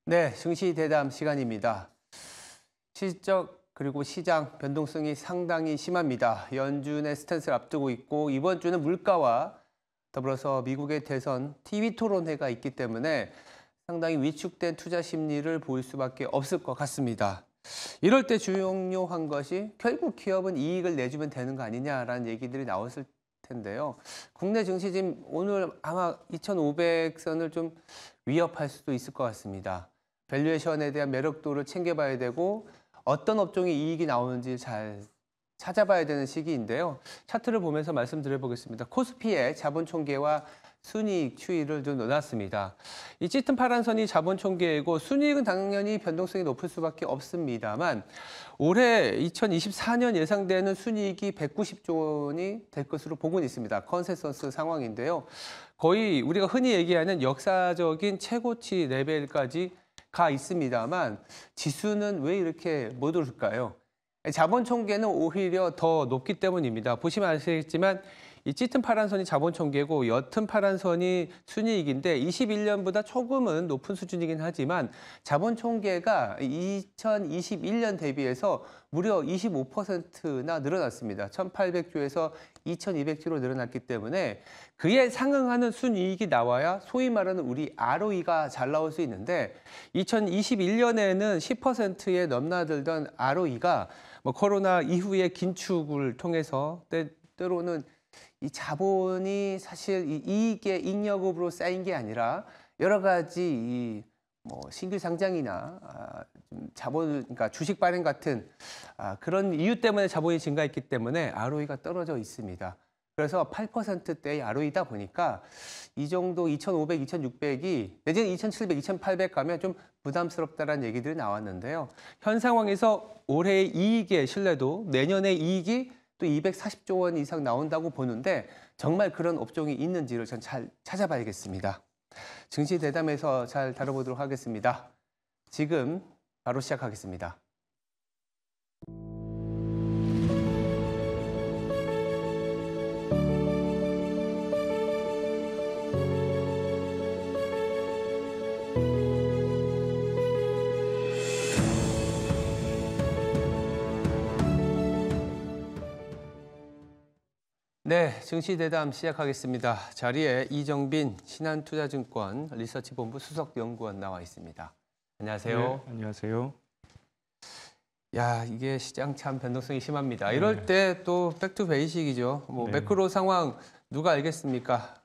네, 증시 대담 시간입니다. 실적 그리고 시장 변동성이 상당히 심합니다. 연준의 스탠스를 앞두고 있고 이번 주는 물가와 더불어서 미국의 대선 TV 토론회가 있기 때문에 상당히 위축된 투자 심리를 보일 수밖에 없을 것 같습니다. 이럴 때 중요한 것이 결국 기업은 이익을 내주면 되는 거 아니냐라는 얘기들이 나왔을 텐데요. 국내 증시 지금 오늘 아마 2,500선을 좀 위협할 수도 있을 것 같습니다. 밸류에이션에 대한 매력도를 챙겨봐야 되고 어떤 업종이 이익이 나오는지 잘 찾아봐야 되는 시기인데요. 차트를 보면서 말씀드려보겠습니다. 코스피의 자본 총계와 순이익 추이를 좀 넣어놨습니다. 이 짙은 파란 선이 자본 총계이고 순이익은 당연히 변동성이 높을 수밖에 없습니다만 올해 2024년 예상되는 순이익이 190조 원이 될 것으로 보고는 있습니다. 컨센서스 상황인데요. 거의 우리가 흔히 얘기하는 역사적인 최고치 레벨까지 가 있습니다만 지수는 왜 이렇게 못 오를까요? 자본 총계는 오히려 더 높기 때문입니다. 보시면 아시겠지만 이 짙은 파란 선이 자본 총계고 옅은 파란 선이 순이익인데 21년보다 조금은 높은 수준이긴 하지만 자본 총계가 2021년 대비해서 무려 25%나 늘어났습니다. 1,800조에서 2,200조로 늘어났기 때문에 그에 상응하는 순이익이 나와야 소위 말하는 우리 ROE가 잘 나올 수 있는데 2021년에는 10%에 넘나들던 ROE가 코로나 이후의 긴축을 통해서 때로는 이 자본이 사실 이 이익의 잉여금으로 쌓인 게 아니라 여러 가지 신규 상장이나 좀 자본, 그러니까 주식 발행 같은 그런 이유 때문에 자본이 증가했기 때문에 ROE가 떨어져 있습니다. 그래서 8%대의 ROE다 보니까 이 정도 2,500, 2,600이 내지는 2,700, 2,800 가면 좀 부담스럽다라는 얘기들이 나왔는데요. 현 상황에서 올해의 이익의 신뢰도, 내년의 이익이 또 240조 원 이상 나온다고 보는데 정말 그런 업종이 있는지를 전 잘 찾아봐야겠습니다. 증시 대담에서 잘 다뤄보도록 하겠습니다. 지금 바로 시작하겠습니다. 네, 증시 대담 시작하겠습니다. 자리에 이정빈 신한투자증권 리서치본부 수석연구원 나와 있습니다. 안녕하세요. 네, 안녕하세요. 야, 이게 시장 참 변동성이 심합니다. 이럴 때 또 백투 베이식이죠. 매크로 상황 누가 알겠습니까?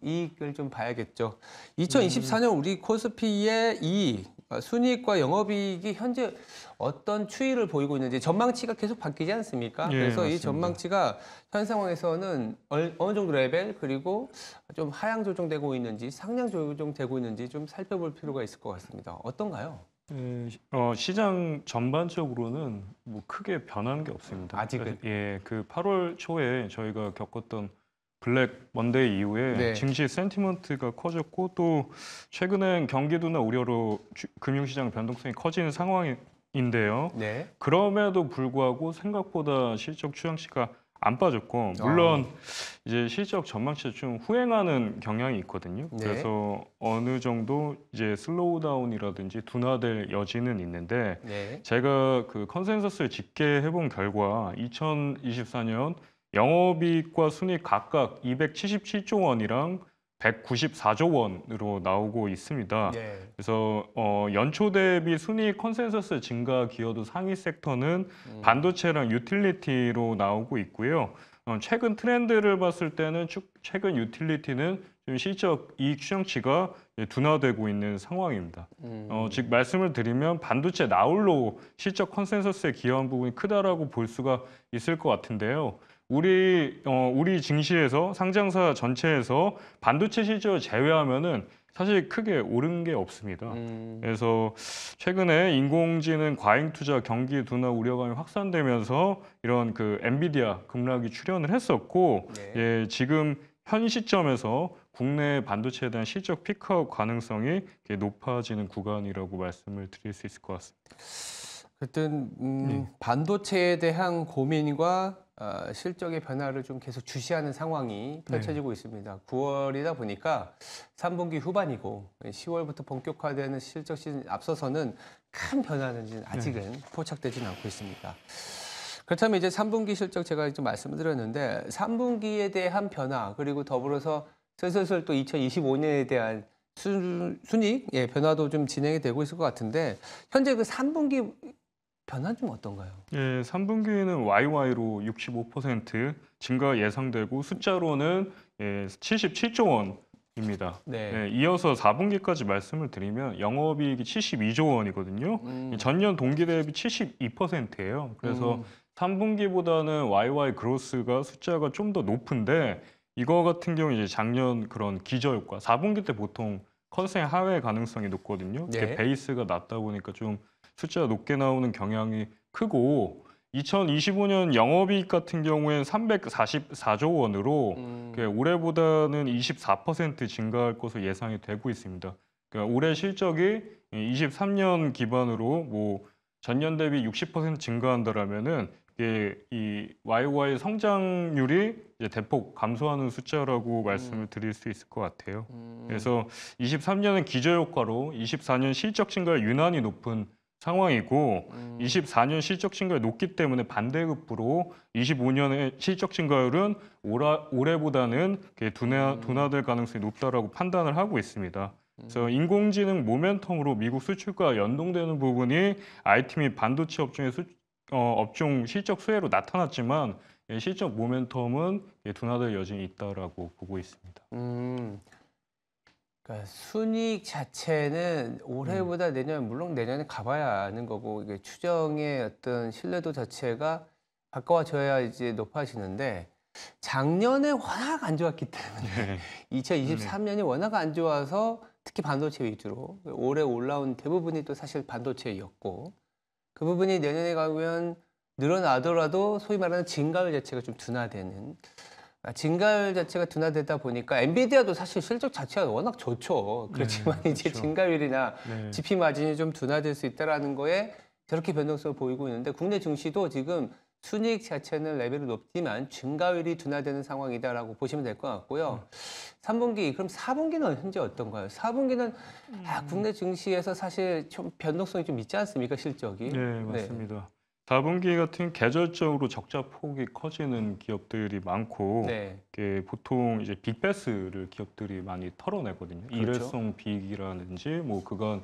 이익을 좀 봐야겠죠. 2024년 우리 코스피의 이익, 순이익과 영업이익이 현재 어떤 추이를 보이고 있는지 전망치가 계속 바뀌지 않습니까? 예, 그래서 이 맞습니다. 전망치가 현 상황에서는 어느 정도 레벨 그리고 좀 하향 조정되고 있는지 상향 조정되고 있는지 좀 살펴볼 필요가 있을 것 같습니다. 어떤가요? 시장 전반적으로는 뭐 크게 변한 게 없습니다. 아직은? 그 8월 초에 저희가 겪었던 블랙 먼데이 이후에 네. 증시 센티먼트가 커졌고 또 최근엔 경기도나 우려로 금융시장 변동성이 커지는 상황인데요. 네. 그럼에도 불구하고 생각보다 실적 추정치가 안 빠졌고 물론 이제 실적 전망치가 좀 후행하는 경향이 있거든요. 네. 그래서 어느 정도 이제 슬로우다운이라든지 둔화될 여지는 있는데 네. 제가 그 컨센서스를 집계해 본 결과 2024년 영업이익과 순이익 각각 277조 원이랑 194조 원으로 나오고 있습니다. 네. 그래서 연초 대비 순이익 컨센서스 증가 기여도 상위 섹터는 반도체랑 유틸리티로 나오고 있고요. 최근 트렌드를 봤을 때는 최근 유틸리티는 좀 실적 이익 추정치가 둔화되고 있는 상황입니다. 즉 말씀을 드리면 반도체 나홀로 실적 컨센서스에 기여한 부분이 크다라고 볼 수가 있을 것 같은데요. 우리 증시에서 상장사 전체에서 반도체 실적을 제외하면은 사실 크게 오른 게 없습니다. 그래서 최근에 인공지능 과잉 투자 경기 둔화 우려감이 확산되면서 이런 그 엔비디아 급락이 출현을 했었고, 네. 지금 현 시점에서 국내 반도체에 대한 실적 피크아웃 가능성이 높아지는 구간이라고 말씀을 드릴 수 있을 것 같습니다. 어쨌든 반도체에 대한 고민과 실적의 변화를 좀 계속 주시하는 상황이 펼쳐지고 있습니다. 9월이다 보니까 3분기 후반이고 10월부터 본격화되는 실적 시즌 앞서서는 큰 변화는 아직은 포착되지는 않고 있습니다. 그렇다면 이제 3분기 실적 제가 좀 말씀을 드렸는데 3분기에 대한 변화 그리고 더불어서 슬슬 또 2025년에 대한 순익 변화도 좀 진행이 되고 있을 것 같은데 현재 그 3분기 변화는 좀 어떤가요? 예, 3분기는 YY로 65% 증가 예상되고 숫자로는 77조 원입니다. 네. 예, 이어서 4분기까지 말씀을 드리면 영업이익이 72조 원이거든요. 전년 동기 대비 72%예요. 그래서 3분기보다는 YY 그로스가 숫자가 좀 더 높은데 이거 같은 경우 이제 작년 그런 기저효과 4분기 때 보통 컨센 하회 가능성이 높거든요. 이게 네. 베이스가 낮다 보니까 좀 숫자가 높게 나오는 경향이 크고 2025년 영업이익 같은 경우에는 344조 원으로 올해보다는 24% 증가할 것으로 예상이 되고 있습니다. 그러니까 올해 실적이 23년 기반으로 뭐 전년 대비 60% 증가한다라면은 이게 이 YY 성장률이 이제 대폭 감소하는 숫자라고 말씀을 드릴 수 있을 것 같아요. 그래서 23년은 기저효과로 24년 실적 증가율 유난히 높은 상황이고 24년 실적 증가율이 높기 때문에 반대급부로 25년의 실적 증가율은 올해보다는 둔화될 가능성이 높다라고 판단을 하고 있습니다. 그래서 인공지능 모멘텀으로 미국 수출과 연동되는 부분이 IT 및 반도체 업종의 업종 실적 수혜로 나타났지만 실적 모멘텀은 둔화될 여진이 있다라고 보고 있습니다. 그러니까 순이익 자체는 올해보다 내년 물론 내년에 가봐야 아는 거고 이게 추정의 어떤 신뢰도 자체가 가까워져야 이제 높아지는데 작년에 워낙 안 좋았기 때문에 2023년이 워낙 안 좋아서 특히 반도체 위주로 올해 올라온 대부분이 또 사실 반도체였고 그 부분이 내년에 가면 늘어나더라도 소위 말하는 증가율 자체가 좀 둔화되는 증가율 자체가 둔화되다 보니까 엔비디아도 사실 실적 자체가 워낙 좋죠. 그렇지만 이제 그렇죠. 증가율이나 GP 마진이 좀 둔화될 수 있다는 거에 저렇게 변동성을 보이고 있는데 국내 증시도 지금 순이익 자체는 레벨이 높지만 증가율이 둔화되는 상황이다라고 보시면 될 것 같고요. 3분기 그럼 4분기는 현재 어떤가요? 4분기는 국내 증시에서 사실 좀 변동성이 좀 있지 않습니까 실적이? 네, 맞습니다. 4분기 같은 계절적으로 적자 폭이 커지는 기업들이 많고 네. 이게 보통 이제 빅베스를 기업들이 많이 털어내거든요. 그렇죠. 일회성 비익이라든지 뭐 그건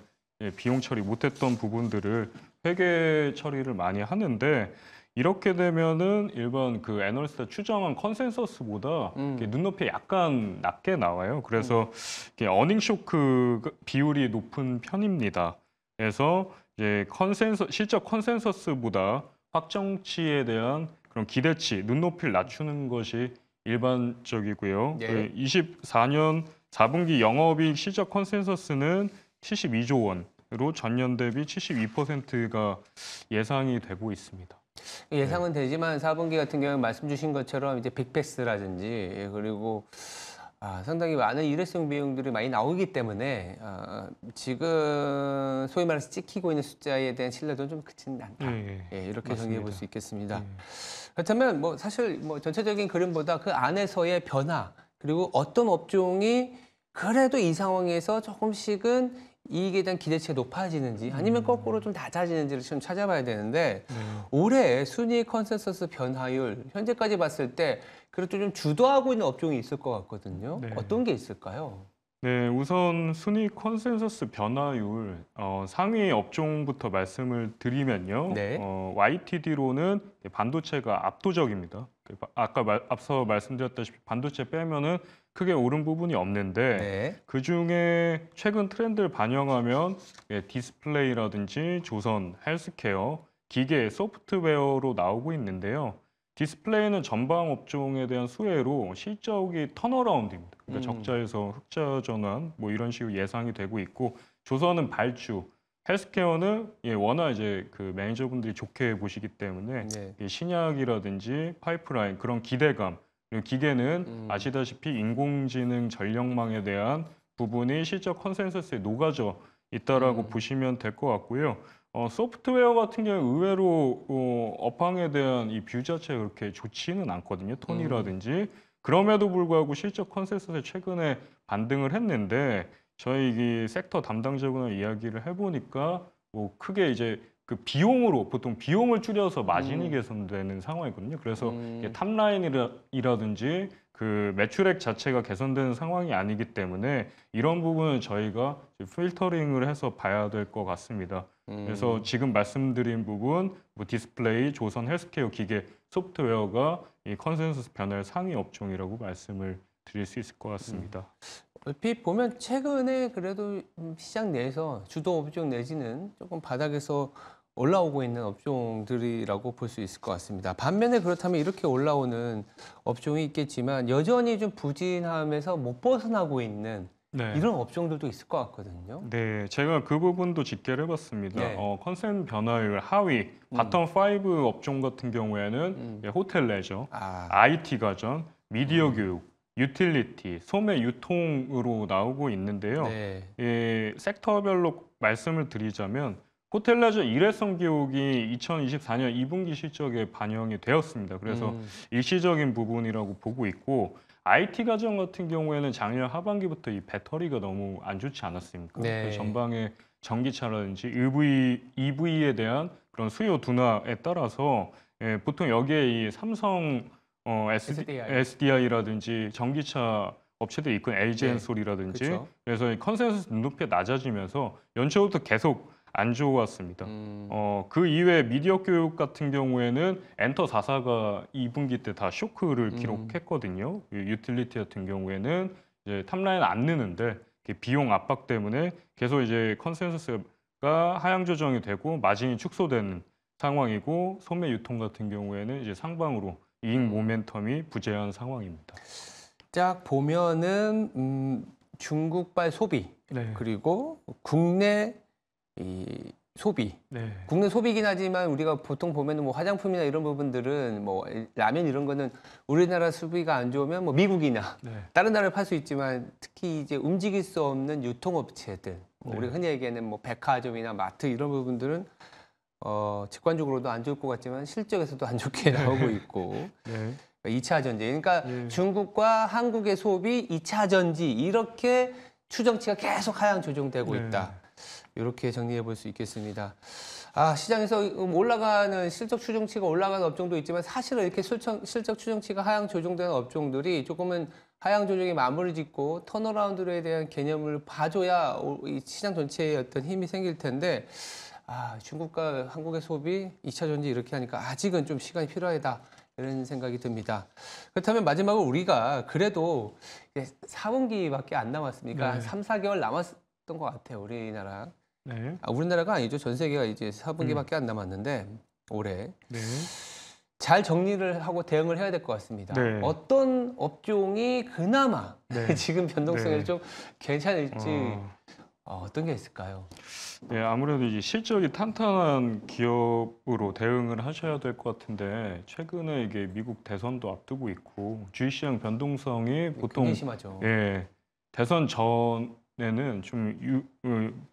비용 처리 못했던 부분들을 회계 처리를 많이 하는데 이렇게 되면은 일반 그 애널리스트 추정한 컨센서스보다 이렇게 눈높이 약간 낮게 나와요. 그래서 이게 어닝 쇼크 비율이 높은 편입니다. 그래서 이제 실적 컨센서스보다 확정치에 대한 그런 기대치, 눈높이를 낮추는 것이 일반적이고요. 네. 24년 4분기 영업이익 실적 컨센서스는 72조 원으로 전년 대비 72%가 예상이 되고 있습니다. 예상은 되지만 4분기 같은 경우는 말씀 주신 것처럼 이제 빅베스라든지 그리고 상당히 많은 일회성 비용들이 많이 나오기 때문에 지금 소위 말해서 찍히고 있는 숫자에 대한 신뢰도는 좀 크지는 않다. 이렇게 정리해 볼 수 있겠습니다. 그렇다면 뭐 사실 뭐 전체적인 그림보다 그 안에서의 변화 그리고 어떤 업종이 그래도 이 상황에서 조금씩은 이익에 대한 기대치가 높아지는지 아니면 거꾸로 좀 낮아지는지를 좀 찾아봐야 되는데 올해 순이익 컨센서스 변화율 현재까지 봤을 때 그래도 좀 주도하고 있는 업종이 있을 것 같거든요. 네. 어떤 게 있을까요? 네, 우선 순위 컨센서스 변화율 상위 업종부터 말씀을 드리면요. 네. YTD로는 반도체가 압도적입니다. 아까 앞서 말씀드렸다시피 반도체 빼면은 크게 오른 부분이 없는데 네. 그 중에 최근 트렌드를 반영하면 디스플레이라든지 조선, 헬스케어, 기계, 소프트웨어로 나오고 있는데요. 디스플레이는 전방 업종에 대한 수혜로 실적이 턴어라운드입니다. 그러니까 적자에서 흑자 전환 뭐 이런 식으로 예상이 되고 있고 조선은 발주, 헬스케어는 워낙 이제 그 매니저분들이 좋게 보시기 때문에 신약이라든지 파이프라인 그런 기대감 그리고 기계는 아시다시피 인공지능 전력망에 대한 부분이 실적 컨센서스에 녹아져 있다라고 보시면 될 것 같고요. 소프트웨어 같은 경우에 의외로 업황에 대한 이 뷰 자체가 그렇게 좋지는 않거든요. 톤이라든지. 그럼에도 불구하고 실적 컨센서스에 최근에 반등을 했는데 저희 이 섹터 담당자분과 이야기를 해보니까 뭐 크게 이제 그 비용으로 보통 비용을 줄여서 마진이 개선되는 상황이거든요. 그래서 이게 탑라인이라든지 그 매출액 자체가 개선되는 상황이 아니기 때문에 이런 부분은 저희가 필터링을 해서 봐야 될 것 같습니다. 그래서 지금 말씀드린 부분, 뭐 디스플레이, 조선 헬스케어 기계, 소프트웨어가 이 컨센서스 변화의 상위 업종이라고 말씀을 드릴 수 있을 것 같습니다. 얼핏 보면 최근에 그래도 시장 내에서 주도 업종 내지는 조금 바닥에서 올라오고 있는 업종들이라고 볼 수 있을 것 같습니다. 반면에 그렇다면 이렇게 올라오는 업종이 있겠지만 여전히 좀 부진함에서 못 벗어나고 있는 네. 이런 업종들도 있을 것 같거든요. 네, 제가 그 부분도 집계를 해봤습니다. 네. 컨센 변화율 하위, 바텀 5 업종 같은 경우에는 호텔 레저, 아, IT 가전, 미디어 교육, 유틸리티, 소매 유통으로 나오고 있는데요. 네. 섹터별로 말씀을 드리자면 호텔 레저 일회성 교육이 2024년 2분기 실적에 반영이 되었습니다. 그래서 일시적인 부분이라고 보고 있고 IT 가전 같은 경우에는 작년 하반기부터 이 배터리가 너무 안 좋지 않았습니까? 네. 그래서 전방에 전기차라든지 EV에 대한 그런 수요 둔화에 따라서 보통 여기에 이 삼성 SDI라든지 전기차 업체들이 있고 LG엔솔이라든지 그쵸. 그래서 이 컨센서스 눈높이가 낮아지면서 연초부터 계속 안 좋았습니다. 그 이외에 미디어 교육 같은 경우에는 엔터 4사가 2분기 때 다 쇼크를 기록했거든요. 유틸리티 같은 경우에는 이제 탑라인 안 느는데 비용 압박 때문에 계속 이제 컨센서스가 하향 조정이 되고 마진이 축소되는 상황이고 소매 유통 같은 경우에는 이제 상방으로 이익 모멘텀이 부재한 상황입니다. 딱 보면은 중국발 소비 네. 그리고 국내 이 소비. 네. 국내 소비긴 하지만 우리가 보통 보면은 뭐 화장품이나 이런 부분들은 뭐 라면 이런 거는 우리나라 소비가 안 좋으면 뭐 미국이나 네. 다른 나라를 팔 수 있지만 특히 이제 움직일 수 없는 유통업체들, 뭐 네. 우리가 흔히 얘기하는 뭐 백화점이나 마트 이런 부분들은 직관적으로도 안 좋을 것 같지만 실적에서도 안 좋게 나오고 있고. 네. 2차 전지. 그러니까 예. 중국과 한국의 소비 2차 전지 이렇게 추정치가 계속 하향 조정되고 네. 있다. 이렇게 정리해 볼 수 있겠습니다. 아, 시장에서 올라가는 실적 추정치가 올라가는 업종도 있지만 사실은 이렇게 실적 추정치가 하향 조정되는 업종들이 조금은 하향 조정이 마무리 짓고 턴어라운드에 대한 개념을 봐줘야 이 시장 전체에 어떤 힘이 생길 텐데 아, 중국과 한국의 소비 2차 전지 이렇게 하니까 아직은 좀 시간이 필요하다. 이런 생각이 듭니다. 그렇다면 마지막으로 우리가 그래도 4분기밖에 안 남았으니까 한 3, 4개월 남았던 것 같아요. 우리나라. 네. 우리나라가 아니죠. 전 세계가 이제 4분기밖에 안 남았는데 올해 네. 잘 정리를 하고 대응을 해야 될 것 같습니다. 네. 어떤 업종이 그나마 네. 지금 변동성이 네. 좀 괜찮을지 어떤 게 있을까요? 네, 아무래도 이제 실적이 탄탄한 기업으로 대응을 하셔야 될 것 같은데 최근에 이게 미국 대선도 앞두고 있고 주식시장 변동성이 보통 굉장히 심하죠. 대선 전에는 좀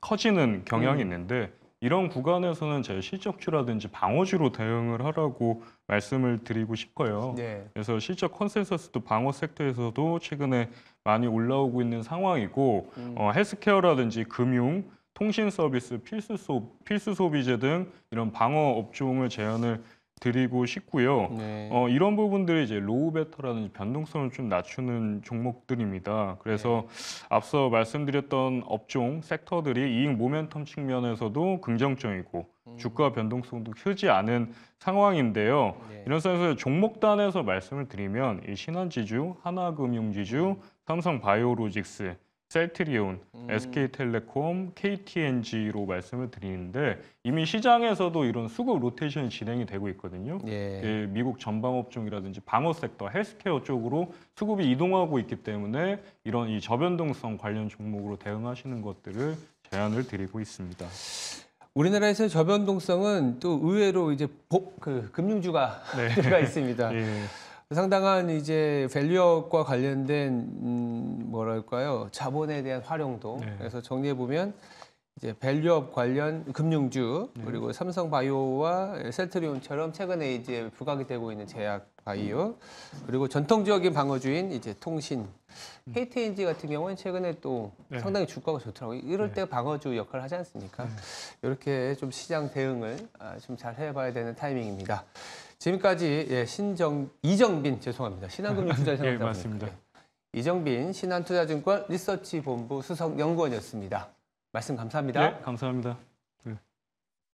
커지는 경향이 있는데 이런 구간에서는 제 실적주라든지 방어주로 대응을 하라고 말씀을 드리고 싶어요. 네. 그래서 실적 컨센서스도 방어 섹터에서도 최근에 많이 올라오고 있는 상황이고 헬스케어라든지 금융, 통신 서비스, 필수 소비재 등 이런 방어 업종을 제안을 드리고 싶고요. 네. 이런 부분들이 이제 로우 베타라는 변동성을 좀 낮추는 종목들입니다. 그래서 앞서 말씀드렸던 업종, 섹터들이 이익 모멘텀 측면에서도 긍정적이고 주가 변동성도 크지 않은 상황인데요. 네. 이런 sen서에서 종목단에서 말씀을 드리면 이 신한지주, 하나금융지주, 삼성바이오로직스, 셀트리온, SK텔레콤, KTNG로 말씀을 드리는데 이미 시장에서도 이런 수급 로테이션이 진행이 되고 있거든요. 예. 미국 전방업종이라든지 방어 섹터, 헬스케어 쪽으로 수급이 이동하고 있기 때문에 이런 이 저변동성 관련 종목으로 대응하시는 것들을 제안을 드리고 있습니다. 우리나라에서 저변동성은 또 의외로 이제 금융주가 들어가 있습니다. 예. 상당한 이제 밸류업과 관련된 뭐랄까요 자본에 대한 활용도. 네. 그래서 정리해 보면 이제 밸류업 관련 금융주 그리고 삼성바이오와 셀트리온처럼 최근에 이제 부각이 되고 있는 제약 바이오 그리고 전통적인 방어주인 이제 통신 KTNG 같은 경우는 최근에 또 네. 상당히 주가가 좋더라고요. 이럴 때 방어주 역할을 하지 않습니까? 이렇게 좀 시장 대응을 좀 잘 해봐야 되는 타이밍입니다. 지금까지 이정빈 죄송합니다. 신한금융투자를 예, 맞습니다. 이정빈 신한투자증권 리서치본부 수석연구원이었습니다. 말씀 감사합니다. 네, 감사합니다.